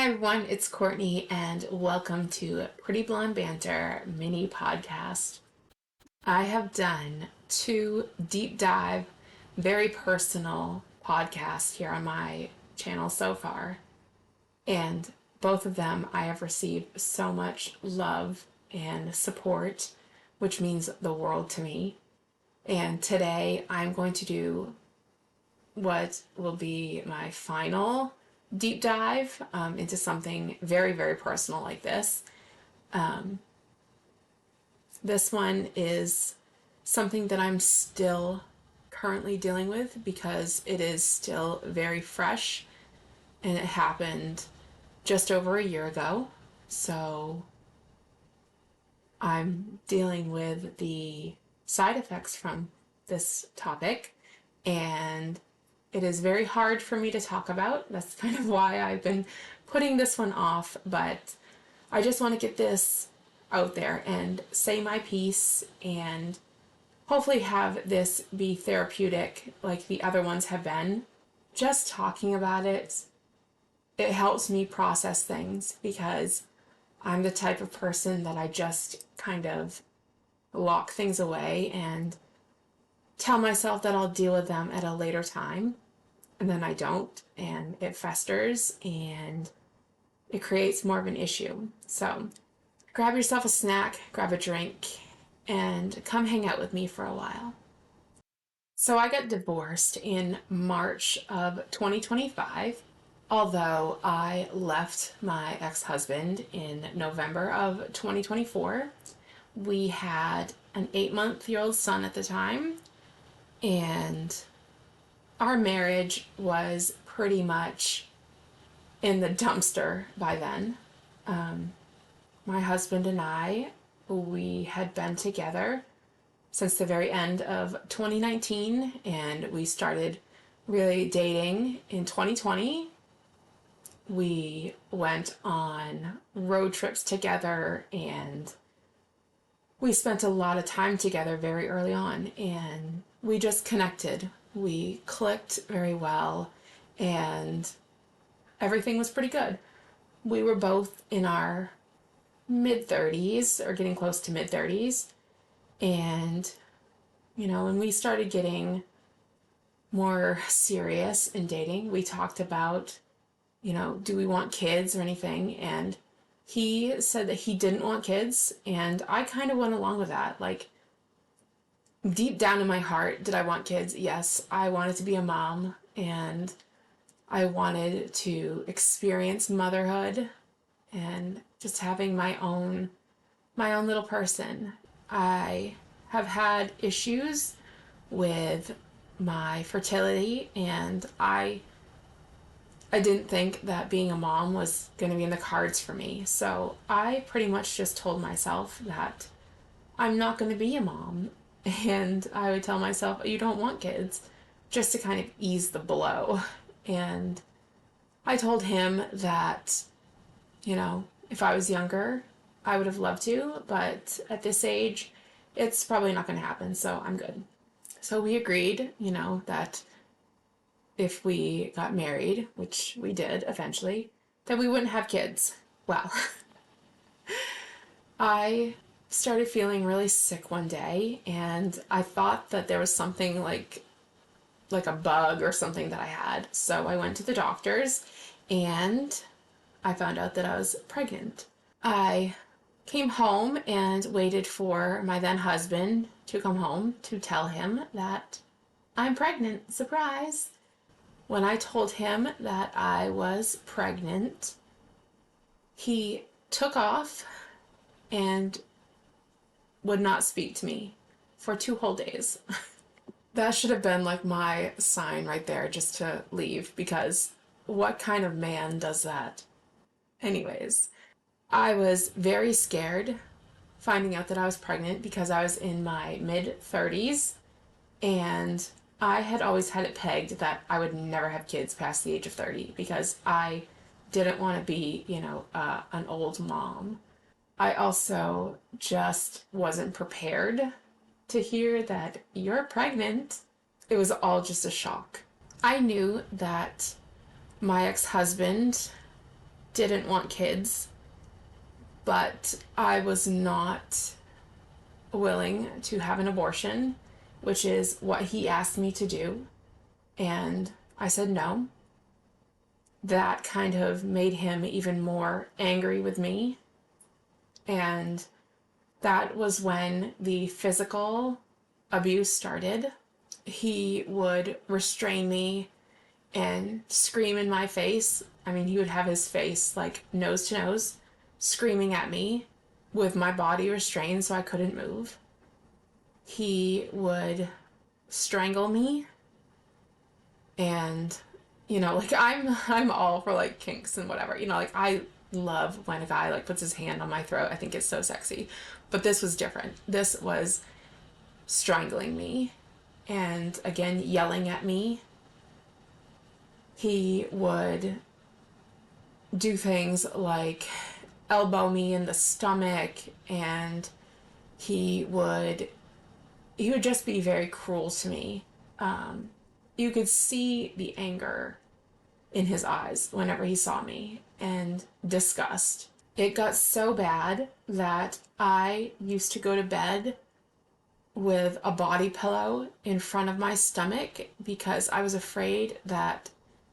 Hi everyone, it's Courtney and welcome to Pretty Blonde Banter mini podcast. I have done two deep dive, very personal podcasts here on my channel so far, and both of them I have received so much love and support, which means the world to me. And today I'm going to do what will be my final deep dive into something very, very personal like this. This one is something that I'm still currently dealing with because it is still very fresh and it happened just over a year ago. So I'm dealing with the side effects from this topic, and it is very hard for me to talk about. That's kind of why I've been putting this one off, but I just want to get this out there and say my piece and hopefully have this be therapeutic like the other ones have been. Just talking about it, it helps me process things because I'm the type of person that I just kind of lock things away and tell myself that I'll deal with them at a later time. And then I don't, and it festers and it creates more of an issue. So grab yourself a snack, grab a drink, and come hang out with me for a while. So I got divorced in March of 2025, although I left my ex-husband in November of 2024. We had an 8-month-old son at the time, and our marriage was pretty much in the dumpster by then. My husband and I, we had been together since the very end of 2019, and we started really dating in 2020. We went on road trips together and we spent a lot of time together very early on, and we just connected. We clicked very well and everything was pretty good. We were both in our mid 30s or getting close to mid 30s. And, when we started getting more serious in dating, we talked about, do we want kids or anything? And he said that he didn't want kids. And I kind of went along with that. Like, deep down in my heart, did I want kids? Yes, I wanted to be a mom and I wanted to experience motherhood and just having my own little person. I have had issues with my fertility, and I didn't think that being a mom was going to be in the cards for me. So I pretty much just told myself that I'm not going to be a mom. And I would tell myself, you don't want kids, just to kind of ease the blow. And I told him that, if I was younger, I would have loved to, but at this age, it's probably not going to happen, so I'm good. So we agreed, that if we got married, which we did eventually, that we wouldn't have kids. Well, I started feeling really sick one day, and I thought that there was something like a bug or something that I had. So I went to the doctors and I found out that I was pregnant. I came home and waited for my then husband to come home to tell him that I'm pregnant. Surprise! When I told him that I was pregnant, he took off and would not speak to me for 2 whole days. That should have been like my sign right there just to leave, because what kind of man does that? Anyways, I was very scared finding out that I was pregnant because I was in my mid 30s and I had always had it pegged that I would never have kids past the age of 30 because I didn't want to be, an old mom. I also just wasn't prepared to hear that you're pregnant. It was all just a shock. I knew that my ex-husband didn't want kids, but I was not willing to have an abortion, which is what he asked me to do. And I said no. That kind of made him even more angry with me. And that was when the physical abuse started. He would restrain me and scream in my face. I mean, he would have his face like nose to nose, screaming at me with my body restrained so I couldn't move. He would strangle me, and like I'm all for like kinks and whatever. Like I love when a guy like puts his hand on my throat. I think it's so sexy. But this was different. This was strangling me and again yelling at me. He would do things like elbow me in the stomach, and he would just be very cruel to me. You could see the anger in his eyes whenever he saw me, and disgust. It got so bad that I used to go to bed with a body pillow in front of my stomach because I was afraid that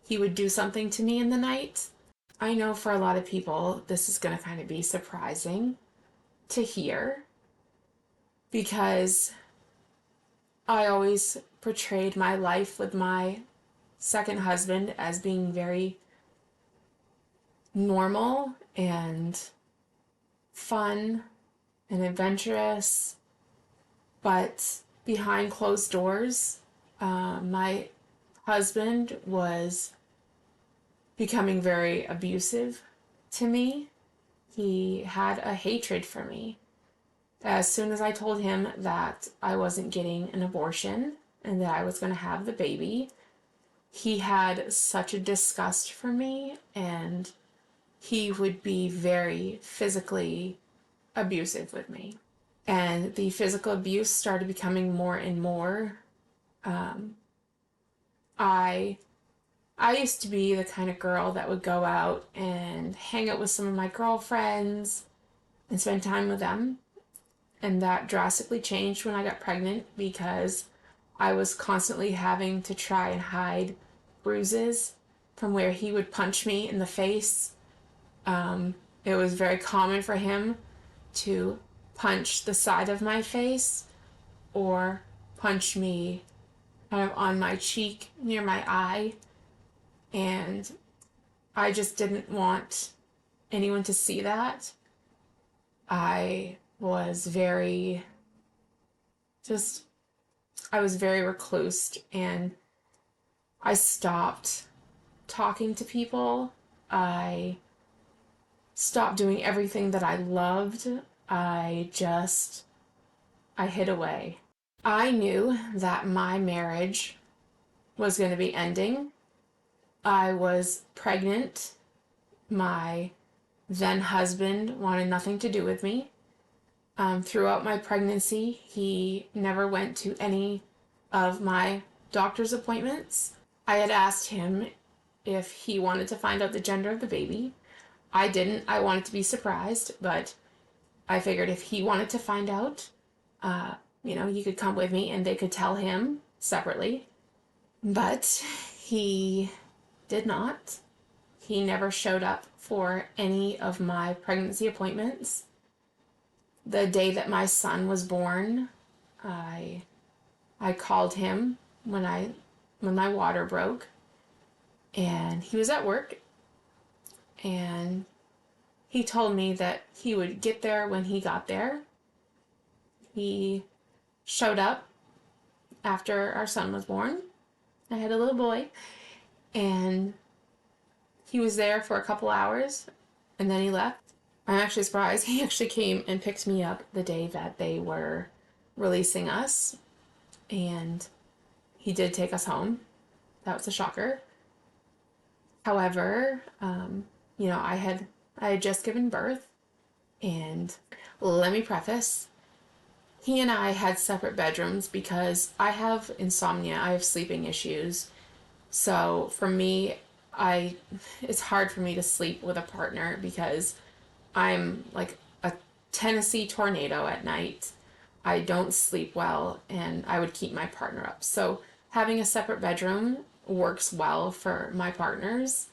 he would do something to me in the night. I know for a lot of people this is going to kind of be surprising to hear, because I always portrayed my life with my second husband as being very normal and fun and adventurous. But behind closed doors, my husband was becoming very abusive to me. He had a hatred for me. As soon as I told him that I wasn't getting an abortion and that I was going to have the baby, he had such a disgust for me, and he would be very physically abusive with me. And the physical abuse started becoming more and more. I used to be the kind of girl that would go out and hang out with some of my girlfriends and spend time with them. And that drastically changed when I got pregnant, because I was constantly having to try and hide bruises from where he would punch me in the face. It was very common for him to punch the side of my face or punch me kind of on my cheek near my eye. And I just didn't want anyone to see that. I was very recluse, and I stopped talking to people. I stopped doing everything that I loved. I hid away. I knew that my marriage was going to be ending. I was pregnant. My then husband wanted nothing to do with me. Throughout my pregnancy, he never went to any of my doctor's appointments. I had asked him if he wanted to find out the gender of the baby. I didn't. I wanted to be surprised, but I figured if he wanted to find out, he could come with me and they could tell him separately. But he did not. He never showed up for any of my pregnancy appointments. The day that my son was born, I called him when my water broke, and he was at work, and he told me that he would get there when he got there. He showed up after our son was born. I had a little boy, and he was there for a couple hours, and then he left. I'm actually surprised. He actually came and picked me up the day that they were releasing us, and he did take us home. That was a shocker. However, I had just given birth, and let me preface, he and I had separate bedrooms because I have insomnia. I have sleeping issues. So for me, I it's hard for me to sleep with a partner because I'm like a Tennessee tornado at night. I don't sleep well and I would keep my partner up. So having a separate bedroom works well for my partners.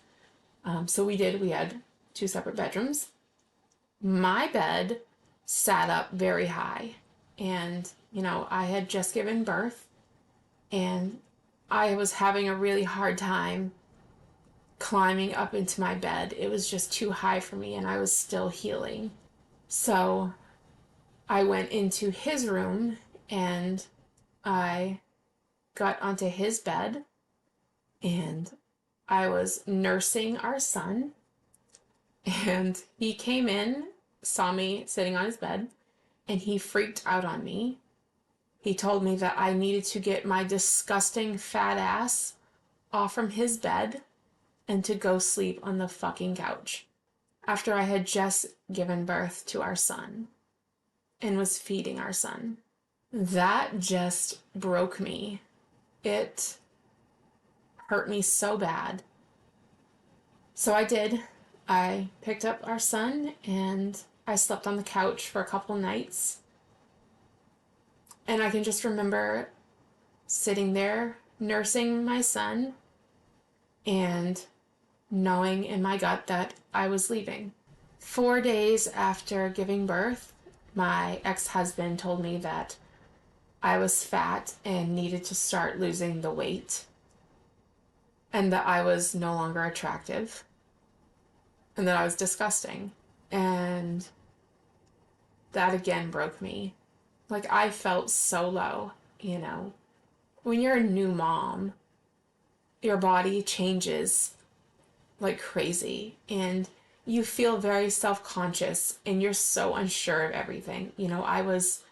So we had two separate bedrooms. My bed sat up very high. And, I had just given birth and I was having a really hard time climbing up into my bed. It was just too high for me and I was still healing. So I went into his room and I got onto his bed and I was nursing our son. And he came in, saw me sitting on his bed, and he freaked out on me. He told me that I needed to get my disgusting fat ass off from his bed and to go sleep on the fucking couch after I had just given birth to our son and was feeding our son. That just broke me. It hurt me so bad. So I did. I picked up our son and I slept on the couch for a couple nights. And I can just remember sitting there nursing my son and knowing in my gut that I was leaving. 4 days after giving birth, my ex-husband told me that I was fat and needed to start losing the weight and that I was no longer attractive and that I was disgusting. And that again broke me. Like, I felt so low, When you're a new mom, your body changes like crazy and you feel very self-conscious and you're so unsure of everything. I was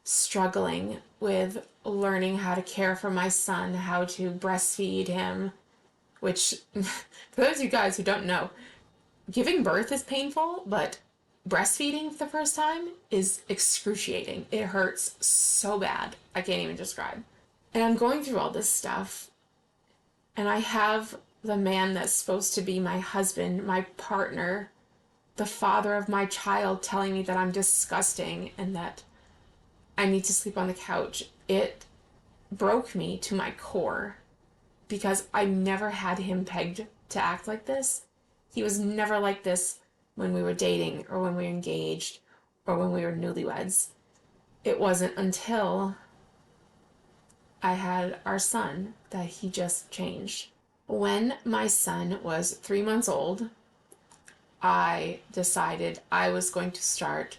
struggling with learning how to care for my son, how to breastfeed him, which, for those of you guys who don't know, giving birth is painful, but breastfeeding for the first time is excruciating. It hurts so bad. I can't even describe. And I'm going through all this stuff, and I have the man that's supposed to be my husband, my partner, the father of my child telling me that I'm disgusting and that I need to sleep on the couch. It broke me to my core because I never had him pegged to act like this. He was never like this when we were dating or when we were engaged or when we were newlyweds. It wasn't until I had our son that he just changed. When my son was 3 months old, I decided I was going to start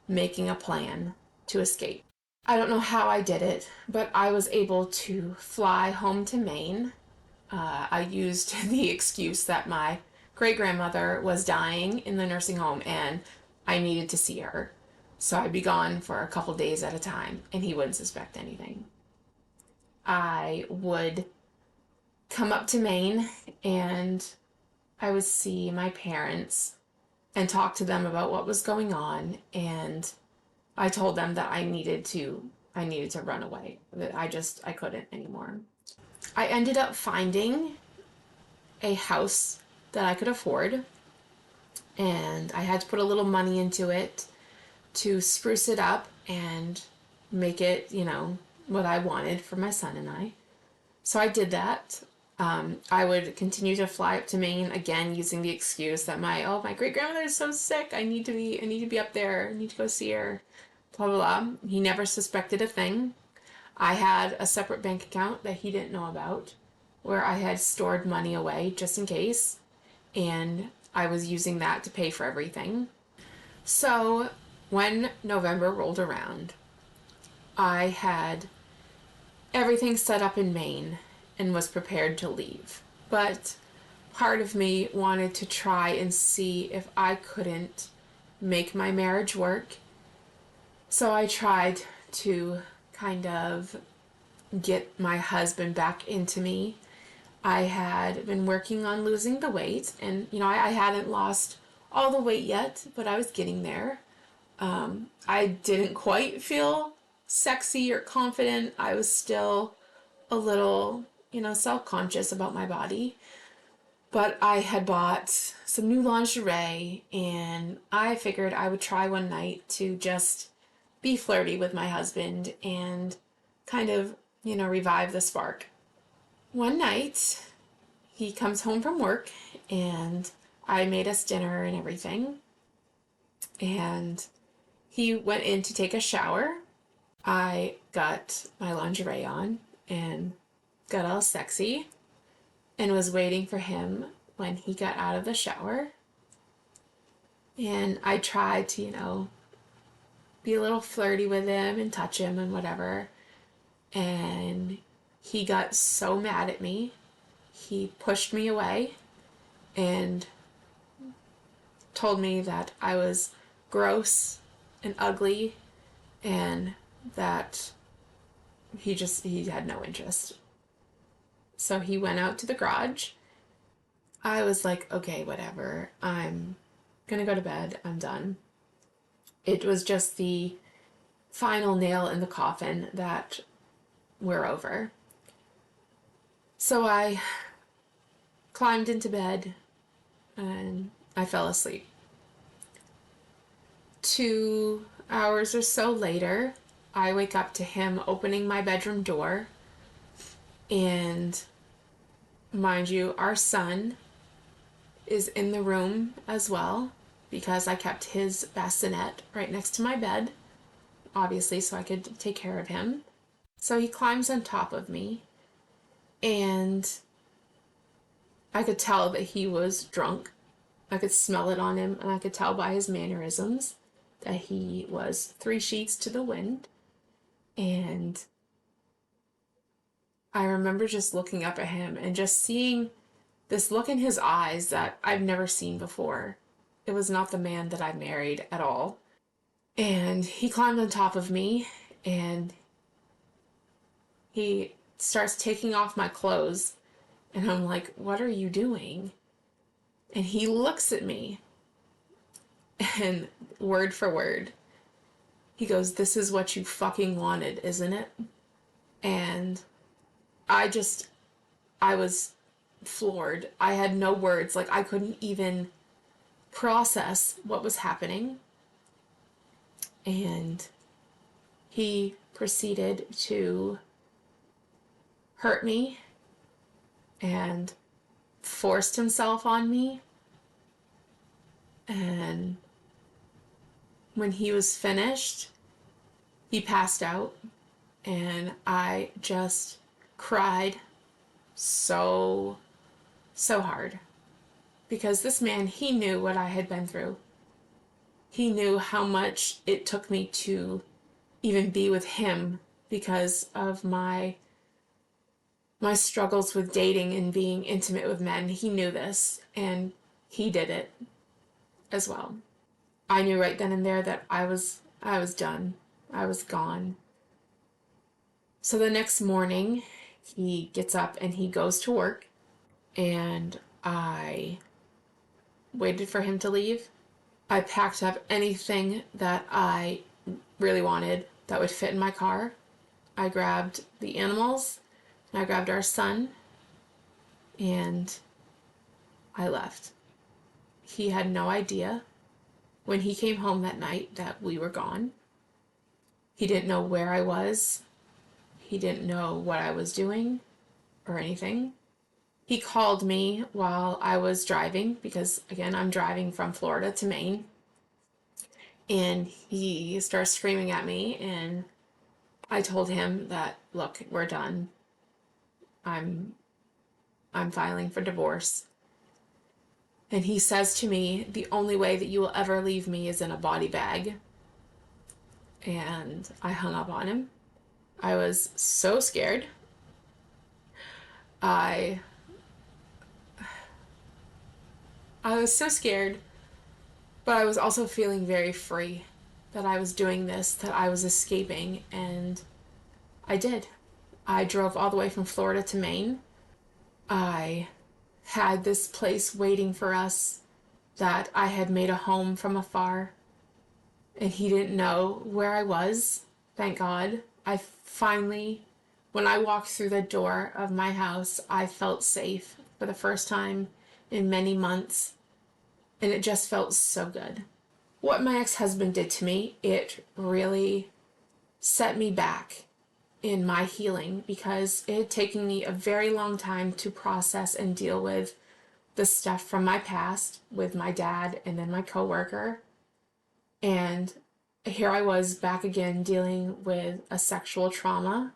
making a plan to escape. I don't know how I did it, but I was able to fly home to Maine. I used the excuse that my great-grandmother was dying in the nursing home and I needed to see her. So I'd be gone for a couple days at a time and he wouldn't suspect anything. I would come up to Maine and I would see my parents and talk to them about what was going on, and I told them that I needed to run away. That I couldn't anymore. I ended up finding a house that I could afford, and I had to put a little money into it to spruce it up and make it, what I wanted for my son and I. So I did that. I would continue to fly up to Maine again using the excuse that my great grandmother is so sick. I need to be up there. I need to go see her. Blah blah blah. He never suspected a thing. I had a separate bank account that he didn't know about, where I had stored money away just in case, and I was using that to pay for everything. So when November rolled around, I had everything set up in Maine and was prepared to leave. But part of me wanted to try and see if I couldn't make my marriage work. So I tried to kind of get my husband back into me. I had been working on losing the weight, and I hadn't lost all the weight yet, but I was getting there. I didn't quite feel sexy or confident. I was still a little, self-conscious about my body. But I had bought some new lingerie, and I figured I would try one night to just be flirty with my husband and kind of, revive the spark. One night, he comes home from work, and I made us dinner and everything. And he went in to take a shower. I got my lingerie on and got all sexy and was waiting for him when he got out of the shower. And I tried to, be a little flirty with him and touch him and whatever. And he got so mad at me. He pushed me away and told me that I was gross and ugly and that he had no interest. So he went out to the garage. I was like, okay, whatever. I'm gonna go to bed. I'm done. It was just the final nail in the coffin that we're over. So I climbed into bed and I fell asleep. 2 hours or so later, I wake up to him opening my bedroom door. And mind you, our son is in the room as well because I kept his bassinet right next to my bed, obviously, so I could take care of him. So he climbs on top of me, and I could tell that he was drunk. I could smell it on him, and I could tell by his mannerisms that he was 3 sheets to the wind. And I remember just looking up at him and just seeing this look in his eyes that I've never seen before. It was not the man that I married at all. And he climbed on top of me and he starts taking off my clothes. And I'm like, what are you doing? And he looks at me and word for word, he goes, this is what you fucking wanted, isn't it? And I was floored. I had no words. Like, I couldn't even process what was happening. And he proceeded to hurt me and forced himself on me. And when he was finished, he passed out, and I just cried so hard because this man, he knew what I had been through. He knew how much it took me to even be with him because of my struggles with dating and being intimate with men. He knew this, and he did it as well. I knew right then and there that I was done. I was gone. So the next morning, he gets up and he goes to work, and I waited for him to leave. I packed up anything that I really wanted that would fit in my car. I grabbed the animals, and I grabbed our son, and I left. He had no idea when he came home that night that we were gone. He didn't know where I was. He didn't know what I was doing or anything. He called me while I was driving because, again, I'm driving from Florida to Maine. And he starts screaming at me, and I told him that, look, we're done. I'm filing for divorce. And he says to me, the only way that you will ever leave me is in a body bag. And I hung up on him. I was so scared. I was so scared, but I was also feeling very free that I was doing this, that I was escaping, and I did. I drove all the way from Florida to Maine. I had this place waiting for us that I had made a home from afar, and he didn't know where I was. Thank God. I finally, when I walked through the door of my house, I felt safe for the first time in many months, and it just felt so good. What my ex-husband did to me, it really set me back in my healing because it had taken me a very long time to process and deal with the stuff from my past with my dad and then my coworker. And here I was back again dealing with a sexual trauma.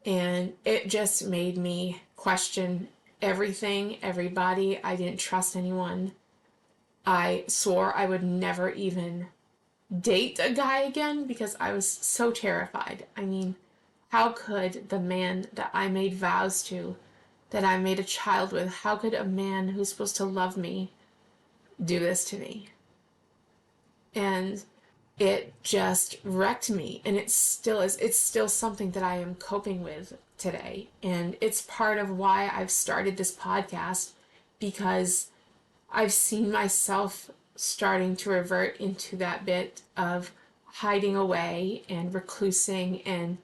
And it just made me question everything, everybody. I didn't trust anyone. I swore I would never even date a guy again because I was so terrified. I mean, how could the man that I made vows to, that I made a child with, how could a man who's supposed to love me do this to me? And it just wrecked me, and it still is. It's still something that I am coping with today, and it's part of why I've started this podcast, because I've seen myself starting to revert into that bit of hiding away and reclusing and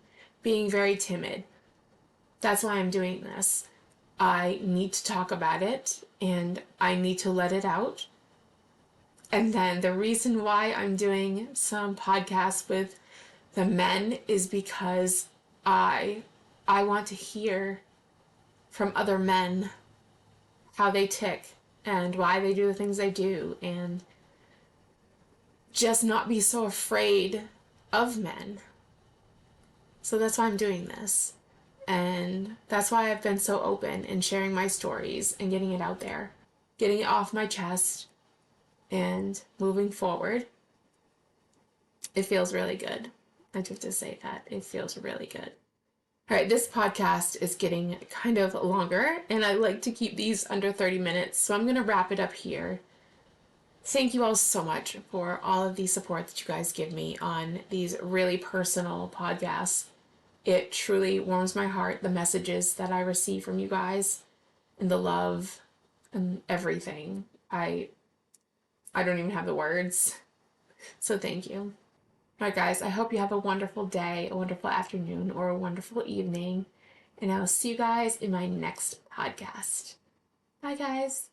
being very timid. That's why I'm doing this. I need to talk about it and I need to let it out. And then the reason why I'm doing some podcasts with the men is because I want to hear from other men how they tick and why they do the things they do, and just not be so afraid of men. So that's why I'm doing this. And that's why I've been so open in sharing my stories and getting it out there, getting it off my chest and moving forward. It feels really good. I just have to say that. It feels really good. All right, this podcast is getting kind of longer, and I like to keep these under 30 minutes, so I'm going to wrap it up here. Thank you all so much for all of the support that you guys give me on these really personal podcasts. It truly warms my heart, the messages that I receive from you guys and the love and everything. I don't even have the words. So thank you. All right, guys, I hope you have a wonderful day, a wonderful afternoon, or a wonderful evening. And I'll see you guys in my next podcast. Bye, guys.